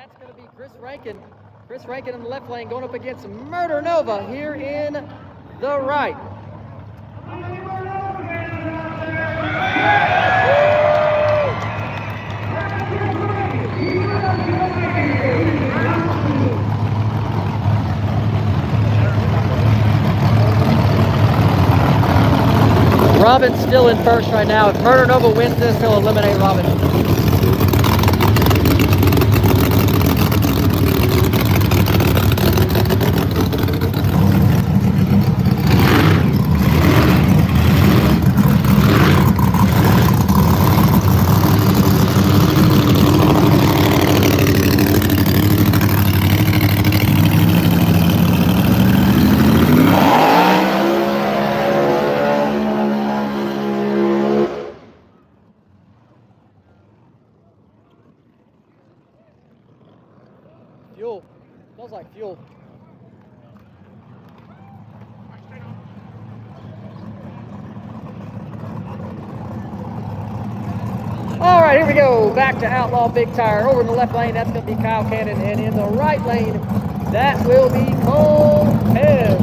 That's going to be Chris Rankin. Chris Rankin in the left lane going up against Murder Nova here in the right. Robin's still in first right now. If Murder Nova wins this, he'll eliminate Robin. Fuel. Smells like fuel. All right, here we go. Back to Outlaw Big Tire. Over in the left lane, that's going to be Kyle Cannon. And in the right lane, that will be Cole Pez.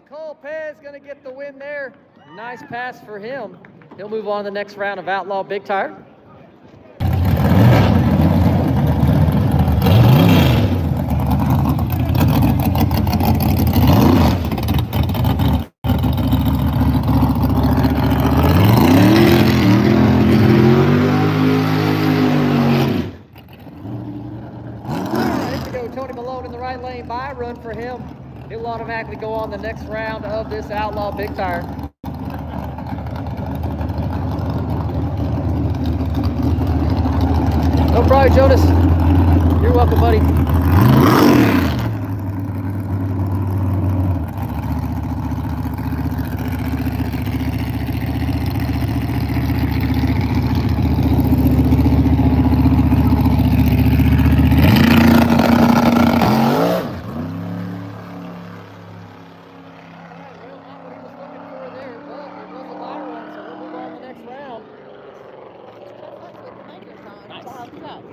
Cole Pez going to get the win there. Nice pass for him. He'll move on to the next round of Outlaw Big Tire. Tony Malone in the right lane by run for him. He'll automatically go on the next round of this Outlaw Big Tire. No problem, Jonas. You're welcome, buddy.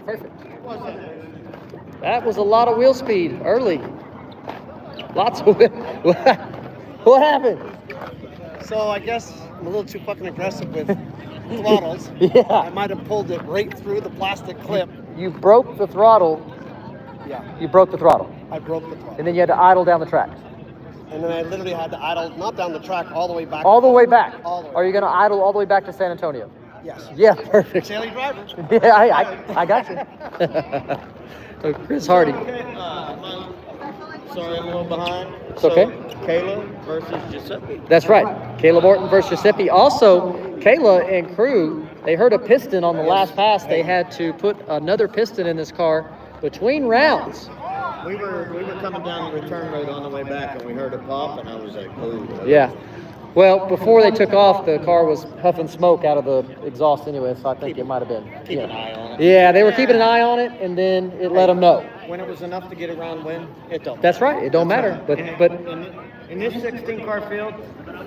Perfect. That was a lot of wheel speed early. Lots of wheel. What happened? So I guess I'm a little too fucking aggressive with throttles. Yeah. I might have pulled it right through the plastic clip. You broke the throttle. Yeah. You broke the throttle. I broke the throttle. And then you had to idle down the track. And then I literally had to idle, not down the track, all the way back. All the way back? All the way. Are you going to idle all the way back to San Antonio? Yes. Yeah, perfect. Daily driver. Yeah, I got you. So Chris Hardy. Okay, sorry, I'm a little behind. It's okay. Kayla versus Giuseppe. That's right. Kayla Morton versus Giuseppe. Also, Kayla and crew, they heard a piston on the last pass. They had to put another piston in this car between rounds. We were coming down the return road on the way back, and we heard it pop, and I was like, ooh. Yeah. Well, before they took off, the car was huffing smoke out of the exhaust anyway, so I think it might have been. Keep an eye on it. Yeah, they were keeping an eye on it, and then it let them know. When it was enough to get around wind, it don't. That's right. It don't matter. But And in this 16-car field,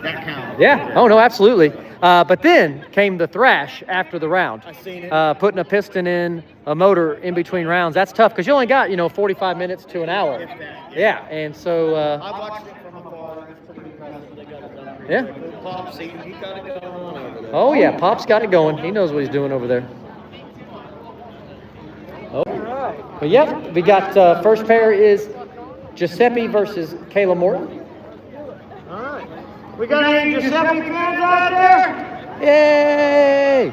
that counts. Yeah. Oh, no, absolutely. But then came the thrash after the round. I seen it. Putting a piston in, a motor in between rounds. That's tough because you only got, 45 minutes to an hour. Yeah. And so. I watched it from afar. It's pretty impressive. They got it done pretty Yeah. quick. Pops, he got it going on over there. Oh, yeah. Pop's got it going. He knows what he's doing over there. Oh. But yep, we got first pair is Giuseppe versus Kayla Morton. All right. We got any Giuseppe fans out there? Yay!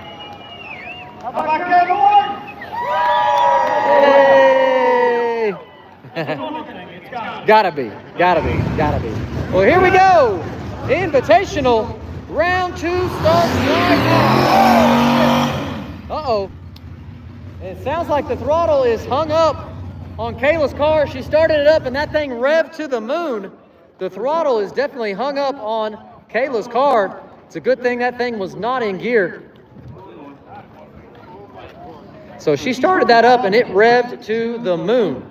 How about Kayla Yay! Gotta be. Well, here we go. Invitational. Round 2 starts right now. Uh-oh. It sounds like the throttle is hung up on Kayla's car. She started it up and that thing revved to the moon. The throttle is definitely hung up on Kayla's car. It's a good thing that thing was not in gear. So she started that up and it revved to the moon.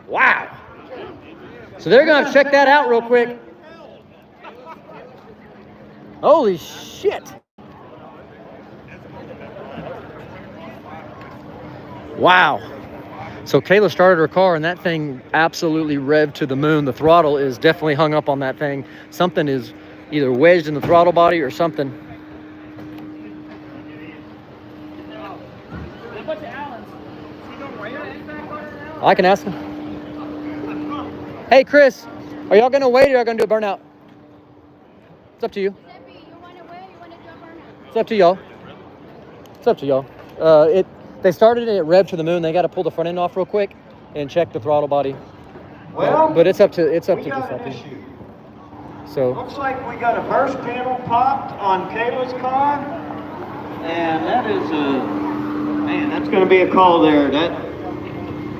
Wow. So they're going to check that out real quick. Holy shit. Wow. So Kayla started her car and that thing absolutely revved to the moon. The throttle is definitely hung up on that thing. Something is either wedged in the throttle body or something. I can ask him. Hey, Chris, are y'all going to wait or are y'all going to do a burnout? It's up to you. It's up to y'all. It's up to y'all. They started it, it revved to the moon. They got to pull the front end off real quick and check the throttle body. Well, but it's up to we got an Giuseppe. issue. So Looks like we got a burst panel popped on Kayla's car, and that is man, that's going to be a call there. That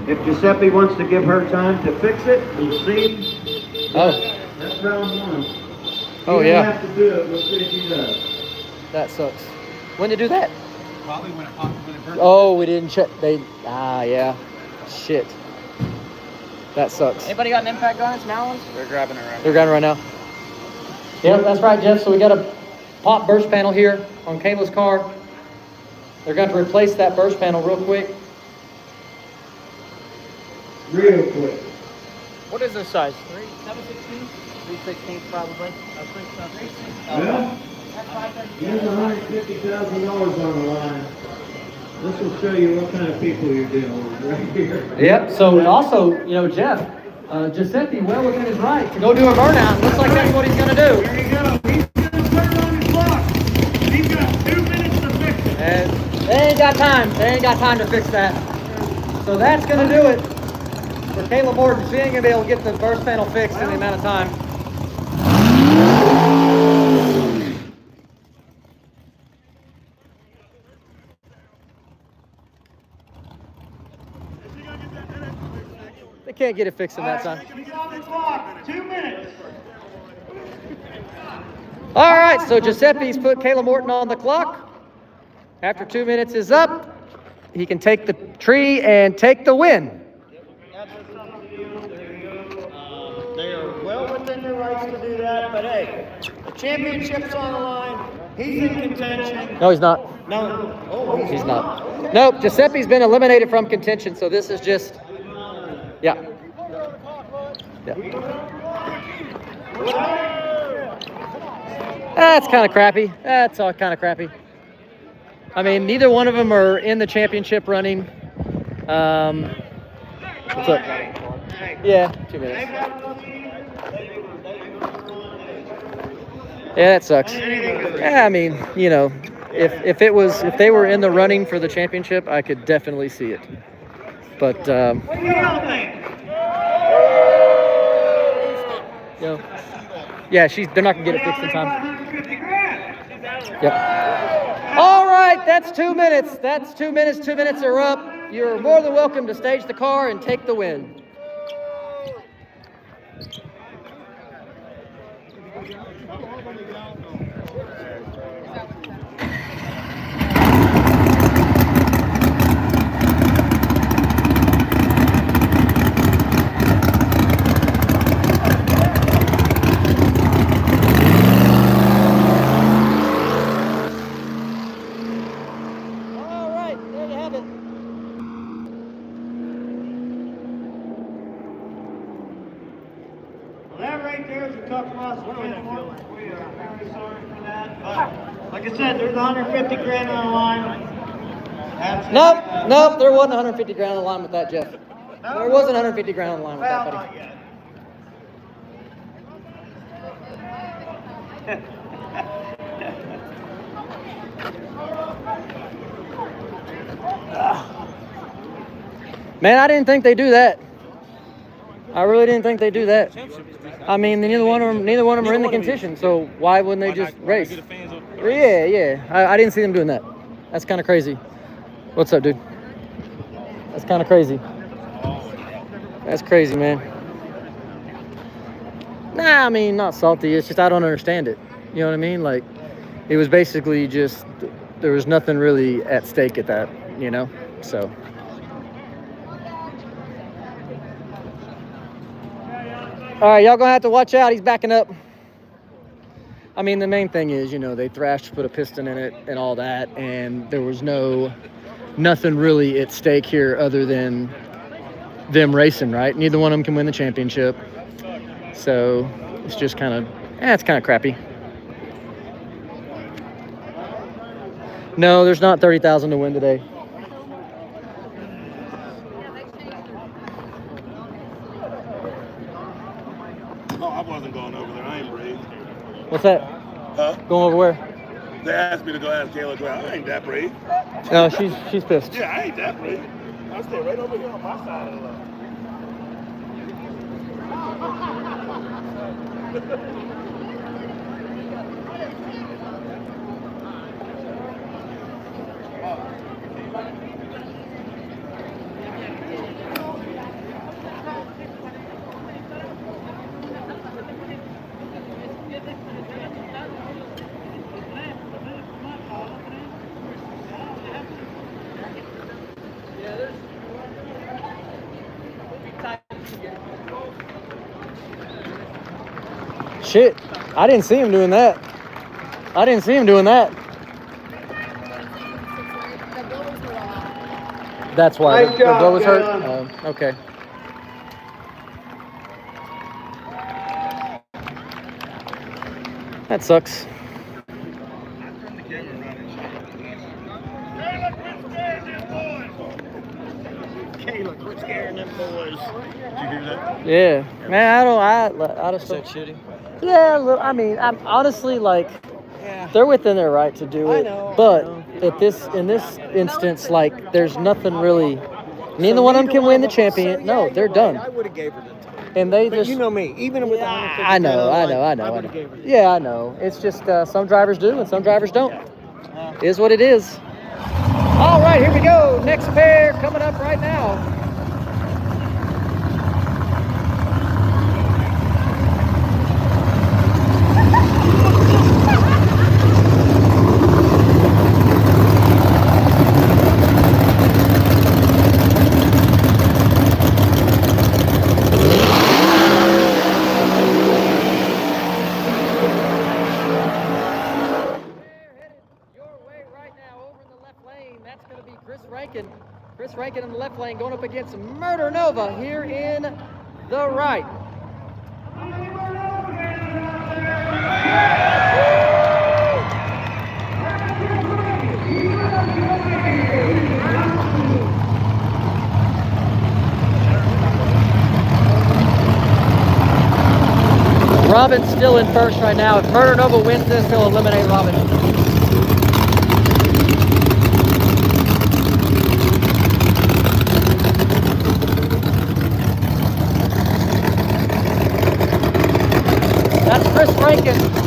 if Giuseppe wants to give her time to fix it, we'll see. oh That's round 1. Oh, He yeah. don't have to do it. We'll see if he does. that sucks. When did you do that? Probably when it popped, when it burnt. Oh, we didn't check. Yeah. Shit. That sucks. Anybody got an impact on its now? They're grabbing it right They're grabbing right now. Yeah, that's right, Jeff. So we got a pop burst panel here on Kayla's car. They're going to replace that burst panel real quick. Real quick. What is this size? 7/16? 3/16 probably. I think so. Well, here's $150,000 on the line. This will show you what kind of people you're dealing with right here. Yep. So also, Jeff, Giuseppe, well within his right to go do a burnout. Looks like that's what he's going to do. Here you go. He's going to turn on his clock. He's got 2 minutes to fix it. And they ain't got time. They ain't got time to fix that. So that's going to do it for Kayla Morton. She ain't going to be able to get the burst panel fixed in the amount of time. They can't get it fixed in that time. He's on the clock. 2 minutes. All right, so Giuseppe's put Kayla Morton on the clock. After 2 minutes is up, he can take the tree and take the win. They are well within their rights to do that, but hey, the championship's on the line. He's in contention. No, he's not. No. Oh, He's not. Nope, Giuseppe's been eliminated from contention, so this is just, yeah. That's kind of crappy. That's all kind of crappy. I mean, neither one of them are in the championship running. What's up? Yeah, 2 minutes. Yeah, that sucks. Yeah, I mean, if they were in the running for the championship, I could definitely see it. But what do you think? yeah, they're not gonna get it fixed in time. Yep. All right, that's 2 minutes. That's 2 minutes. 2 minutes are up. You're more than welcome to stage the car and take the win. right there is a tough loss. We are very sorry for that. But like I said, there's 150 grand on the line. Nope, there wasn't 150 grand on the line with that, Jeff. There wasn't 150 grand on the line with that, buddy. Not yet. Man, I didn't think they'd do that. I really didn't think they'd do that. I mean, neither one of them are in the contention, so why wouldn't they just race? Yeah. I didn't see them doing that. That's kind of crazy. What's up, dude? That's kind of crazy. That's crazy, man. Nah, I mean, not salty. It's just I don't understand it. You know what I mean? Like, it was basically just, there was nothing really at stake at that, you know? So. All right, y'all gonna have to watch out. He's backing up. I mean, the main thing is, you know, they thrashed, put a piston in it and all that, and there was nothing really at stake here other than them racing, right? Neither one of them can win the championship. So it's just kind of, it's kind of crappy. No, there's not 30,000 to win today. Oh, I wasn't going over there. I ain't brave. What's that? Huh? Going over where? They asked me to go ask Kayla. I ain't that brave. No, she's pissed. Yeah, I ain't that brave. I stay right over here on my side of the line. Shit, I didn't see him doing that. That's why Nice the job, blow was hurt. Kayla. Oh, okay. That sucks. Kayla, quit scaring them boys. Did you hear that? Yeah, man. I just Is that shitty? Yeah, look, I mean, I'm honestly like, they're within their right to do it. I know, but I know. in this instance, like, there's nothing really. Neither one of them can win the champion. No, they're done. I would have gave her the time. And they But just. you know me, even with the 150 I know. I would have gave her the Yeah, I know. It's just some drivers do and some drivers don't. Is what it is. All right, here we go. Next pair coming up right now. That's going to be Chris Rankin. Chris Rankin in the left lane going up against Murder Nova here in the right. Robin's still in first right now. If Murder Nova wins this, he'll eliminate Robin. That's Chris Rankin.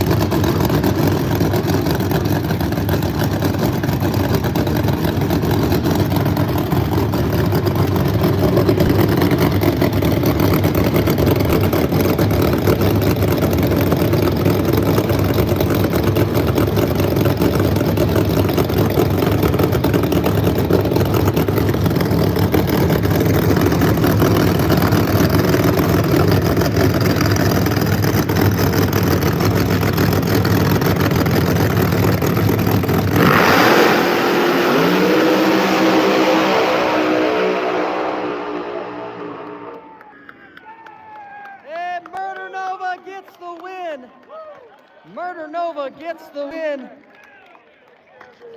gets the win.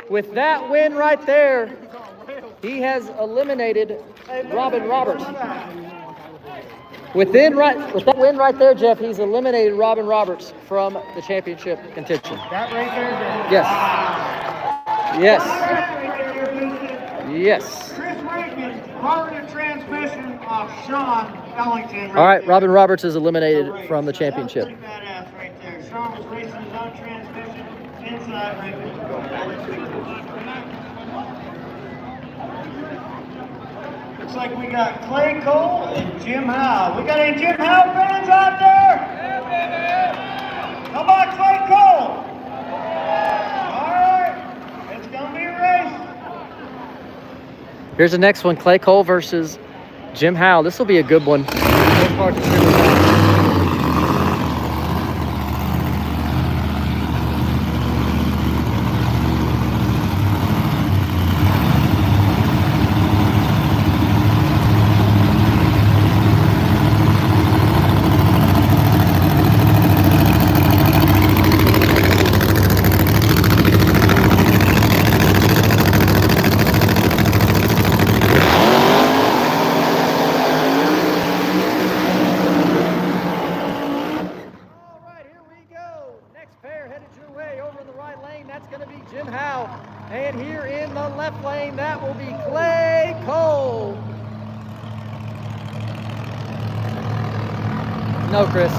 With that win right there, he has eliminated Robin Roberts. With that win right there, Jeff, he's eliminated Robin Roberts from the championship contention. That right there? Yes. Yes. Yes. Chris Rankin, power to transmission of Shawn Ellington. All right, Robin Roberts is eliminated from the championship. That was pretty badass right there. Shawn was racing his own transmission inside Rankin. Looks like we got Clay Cole and Jim Howe. We got any Jim Howe fans out there? How about Clay Cole? All right, it's gonna be a race. Here's the next one, Clay Cole versus Jim Howe. This will be a good one. Jim Howe. And here in the left lane, that will be Clay Cole. No, Chris.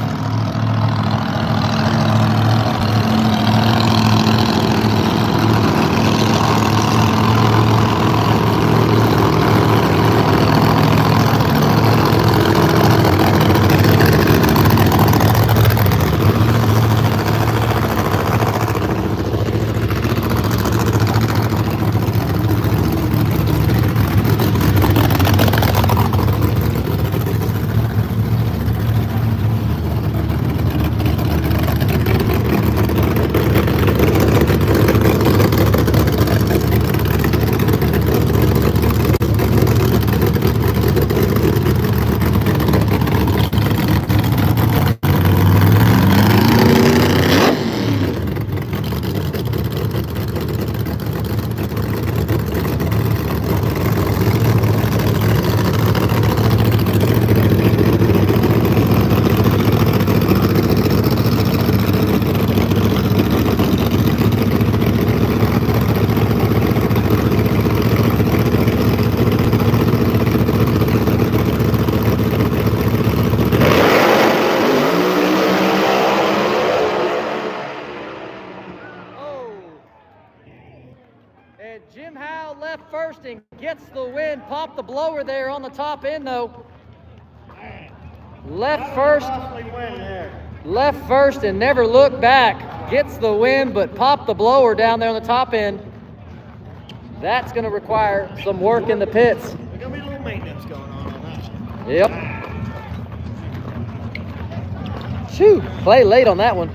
Jim Howe left first and gets the win. Popped the blower there on the top end, though. Left first and never looked back. Gets the win, but popped the blower down there on the top end. That's going to require some work in the pits. There's going to be a little maintenance going on that. Yep. Shoo, Clay late on that one.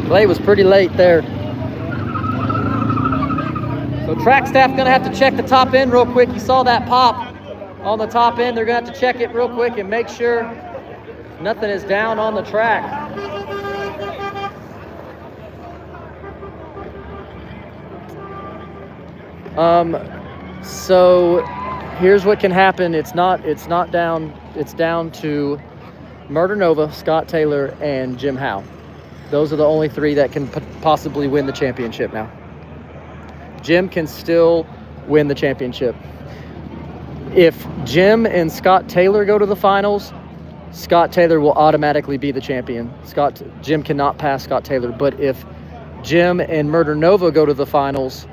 Clay was pretty late there. So track staff gonna have to check the top end real quick. You saw that pop on the top end. They're gonna have to check it real quick and make sure nothing is down on the track. So here's what can happen. It's not down. It's down to Murder Nova, Scott Taylor, and Jim Howe. Those are the only three that can possibly win the championship now. Jim can still win the championship. If Jim and Scott Taylor go to the finals, Scott Taylor will automatically be the champion. Jim cannot pass Scott Taylor. But if Jim and Murder Nova go to the finals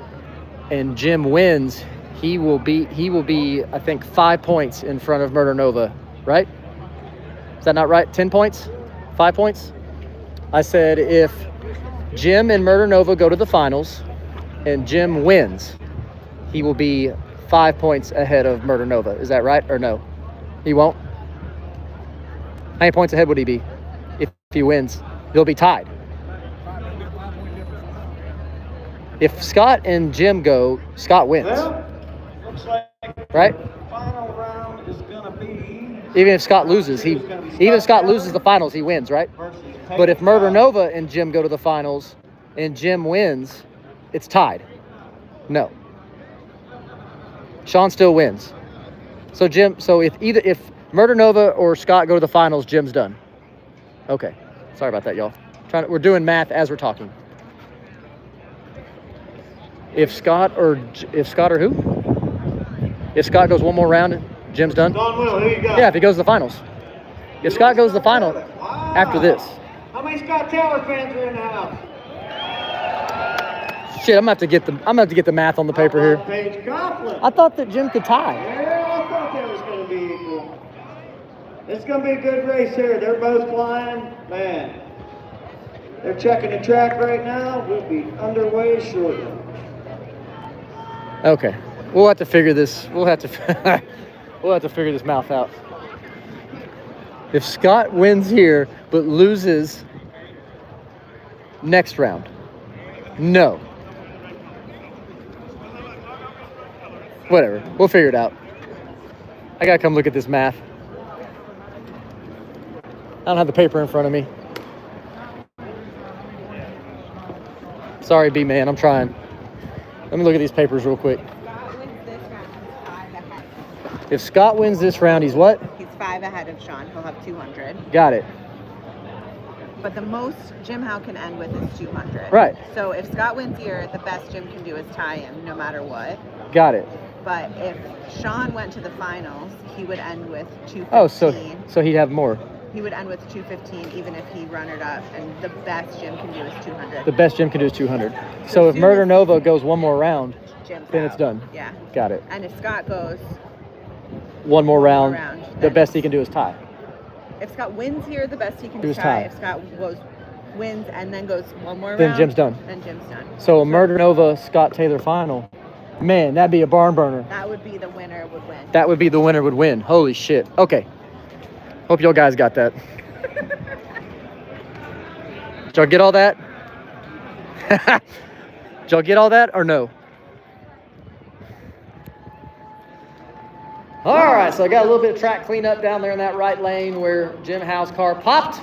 and Jim wins, he will be I think 5 points in front of Murder Nova, right? Is that not right? 10 points? 5 points? I said if Jim and Murder Nova go to the finals and Jim wins, he will be 5 points ahead of Murder Nova. Is that right or no? He won't? How many points ahead would he be if he wins? He'll be tied. If Scott and Jim go, Scott wins. Well, looks like right? the final round is going to be Even if Scott loses, the finals, he wins, right? versus But if Murder Nova and Jim go to the finals and Jim wins, it's tied. No. Shawn still wins. So if Murder Nova or Scott go to the finals, Jim's done. Okay. Sorry about that, y'all. We're doing math as we're talking. If Scott or who? If Scott goes one more round, Jim's done? Don Will, who you got? Yeah, if he goes to the finals. If Scott goes to the final after this. How many Scott Taylor fans are in the house? Shit, I'm gonna have to get the math on the paper here. Paige Coughlin. I thought that Jim could tie. Yeah, I thought that was going to be equal. It's going to be a good race here. They're both flying. Man, they're checking the track right now. We'll be underway shortly. Okay, we'll have to figure this. We'll have to figure this mouth out. If Scott wins here but loses next round, no. Whatever, we'll figure it out. I gotta come look at this math. I don't have the paper in front of me. Sorry, B-man, I'm trying. Let me look at these papers real quick. If Scott wins this round, he's what? He's 5 ahead of Shawn. He'll have 200. Got it. But the most Jim Howe can end with is 200. Right. So if Scott wins here, the best Jim can do is tie him, no matter what. Got it. But if Shawn went to the finals, he would end with 215. Oh, so he'd have more. He would end with 215, even if he runnered up, and the best Jim can do is 200. The best Jim can do is 200. So if Murder Nova goes one more round, Jim's then out. it's done. Yeah. Got it. And if Scott goes One more round, the then best he can do is tie. if Scott wins here, the best he can Do do is is tie. tie. If Scott wins and then goes one more Then round, Jim's done. Then Jim's done. So a Murder Nova Scott Taylor final, man, that'd be a barn burner. That would be the winner would win. That would be the winner would win. Holy shit. Okay. Hope y'all guys got that. Did y'all get all that? Did y'all get all that or no? All right, so I got a little bit of track cleanup down there in that right lane where Jim Howe's car popped.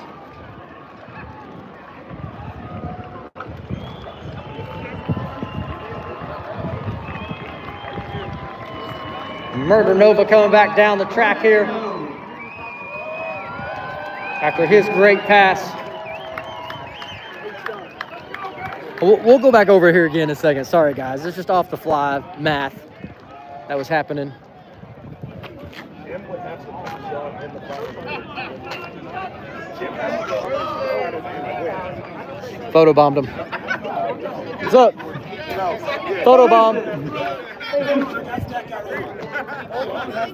Murder Nova coming back down the track here after his great pass. We'll go back over here again in a second. Sorry, guys. It's just off the fly math that was happening. Photobombed him. What's up? Photobomb.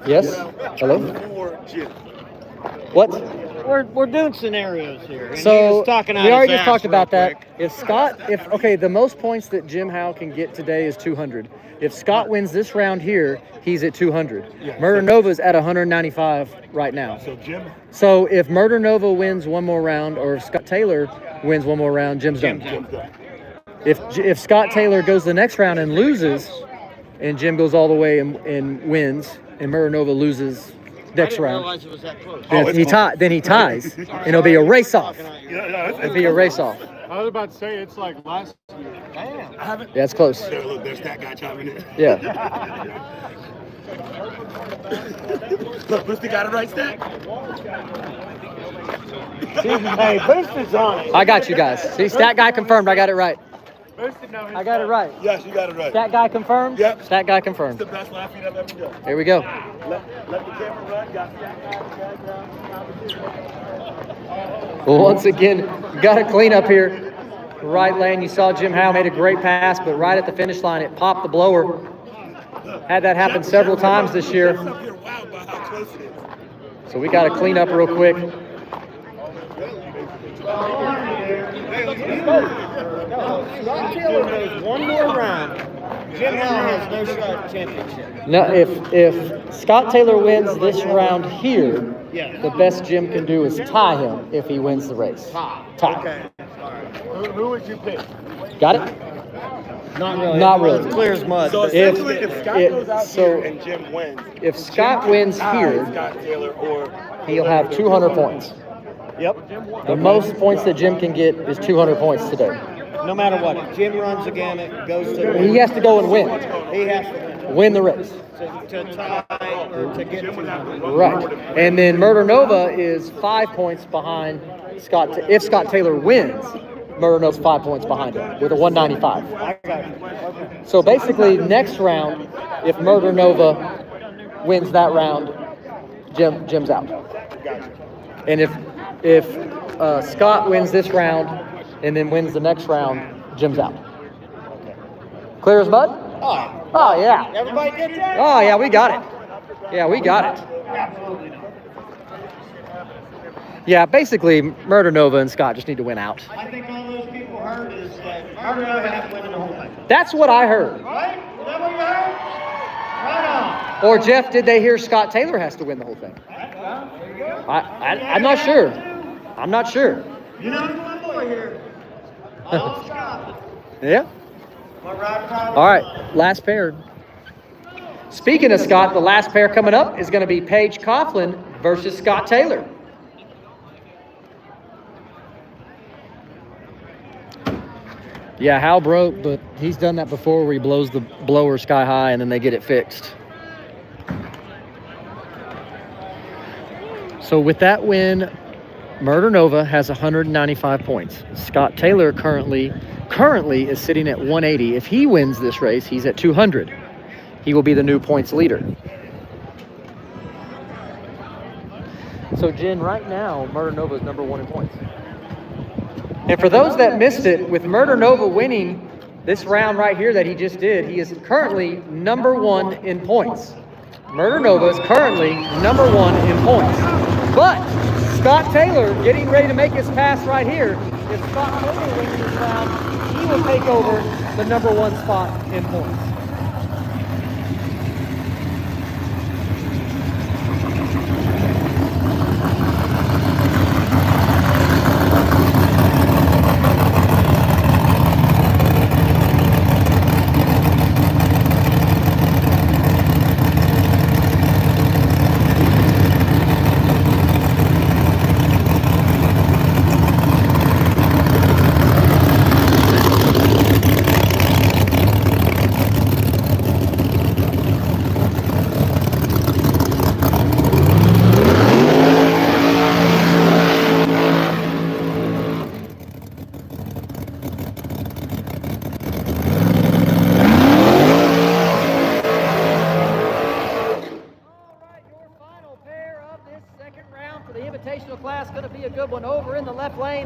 Yes? Hello? What? We're doing scenarios here. And he So was talking out we his already just ass talked real about that. quick. If Scott, the most points that Jim Howe can get today is 200. If Scott wins this round here, he's at 200. Yeah, Murder Nova's at 195 right now. So Jim, So if Murder Nova wins one more round, or if Scott Taylor wins one more round, Jim's done. Jim's done. If Scott Taylor goes the next round and loses, and Jim goes all the way and wins, and Murder Nova loses next round, realize it was that close. then, it's then he ties, and it'll be a race-off. It'll be a race-off. I was about to say it's like last year. Damn. I haven't. Yeah, it's close. There, look, there's that guy chiming in. Yeah. Look, Boosty got it right, Stack. Hey, Boost is on it. I got you guys. See, stat guy confirmed. I got it right. Boosted now. I got it right. Yes, you got it right. Stat guy confirmed. Yep. Stat guy It's confirmed. the best laugh feed I've ever done. Here we go. Let the camera run. Got Stack guy. Well, once again, got to clean up here. Right lane, you saw Jim Howe made a great pass, but right at the finish line, it popped the blower. Had that happen several times this year. You're wowed by how close it is. So we got to clean up real quick. Scott Taylor goes one more round. Jim Howe has no shot at championship. Now, if Scott Taylor wins this round here, Yeah. the best Jim can do is tie him if he wins the race. Tie. Okay. Who would you pick? Got it? Not really. Not Well, really. it's clear as mud. So but- essentially, if Scott goes out so here and Jim wins, if Scott wins here, Scott Taylor or he'll have 200 points. Yep. The most points that Jim can get is 200 points today. No matter what, if Jim runs again, it goes to. He has to go and win. He has to Win the race. to tie or to get to. Right. And then Murder Nova is 5 points behind Scott. If Scott Taylor wins, Murder Nova's 5 points behind him with a 195. I got you. Okay. So basically, next round, if Murder Nova wins that round, Jim's out. And if Scott wins this round and then wins the next round, Jim's out. Clear as mud? Oh yeah. Everybody get that? Oh yeah, we got it. Yeah, we got it. Yeah, basically, Murder Nova and Scott just need to win out. I think all those people heard is that Murder Nova has to win the whole thing. That's what I heard. Right? Is that what you heard? Right on. Or Jeff, did they hear Scott Taylor has to win the whole thing? I'm not sure. I'm not sure. You know, one more here. All Scott. Yeah. All right, All right, last pair. Speaking of Scott, the last pair coming up is going to be Paige Coughlin versus Scott Taylor. Yeah, Hal broke, but he's done that before where he blows the blower sky high and then they get it fixed. So with that win, Murder Nova has 195 points. Scott Taylor currently is sitting at 180. If he wins this race, he's at 200. He will be the new points leader. So Jen, right now, Murder Nova is number 1 in points. And for those that missed it, with Murder Nova winning this round right here that he just did, he is currently number 1 in points. Murder Nova is currently number 1 in points. But Scott Taylor getting ready to make his pass right here. If Scott Taylor wins this round, he will take over the number 1 spot in points.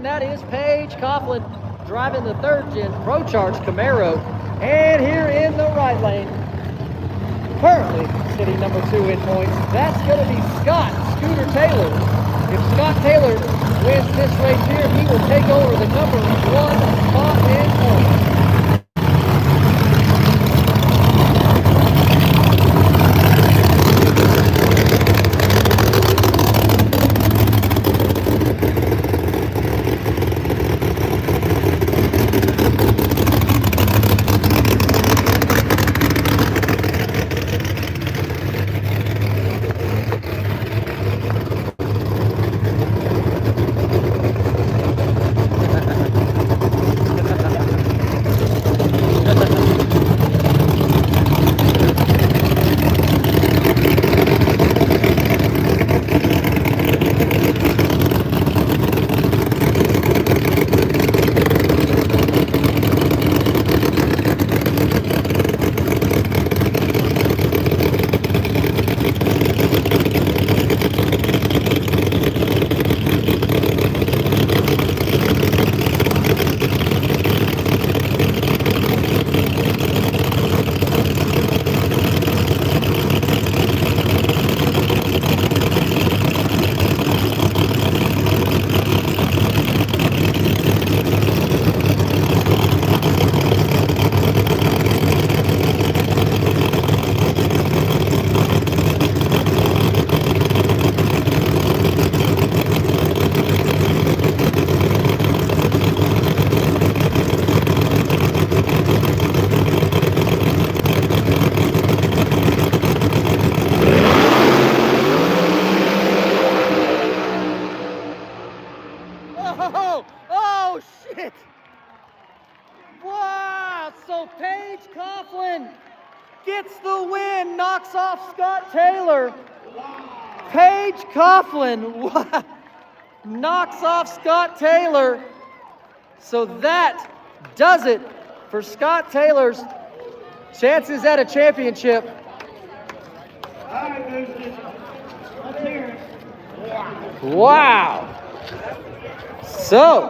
That is Paige Coughlin driving the 3rd Gen Pro Charge Camaro. And here in the right lane, currently sitting number 2 in points, that's going to be Scott Scooter Taylor. If Scott Taylor wins this race here, he will take over the number 1 spot in points. the win, knocks off Scott Taylor. Paige Coughlin knocks off Scott Taylor. So that does it for Scott Taylor's chances at a championship. Wow. So,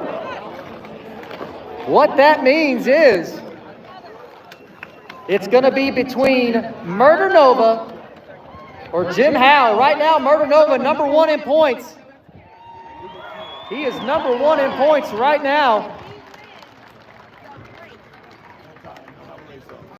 what that means is it's going to be between Murder Nova or Jim Howe. Right now, Murder Nova #1 in points. He is #1 in points right now.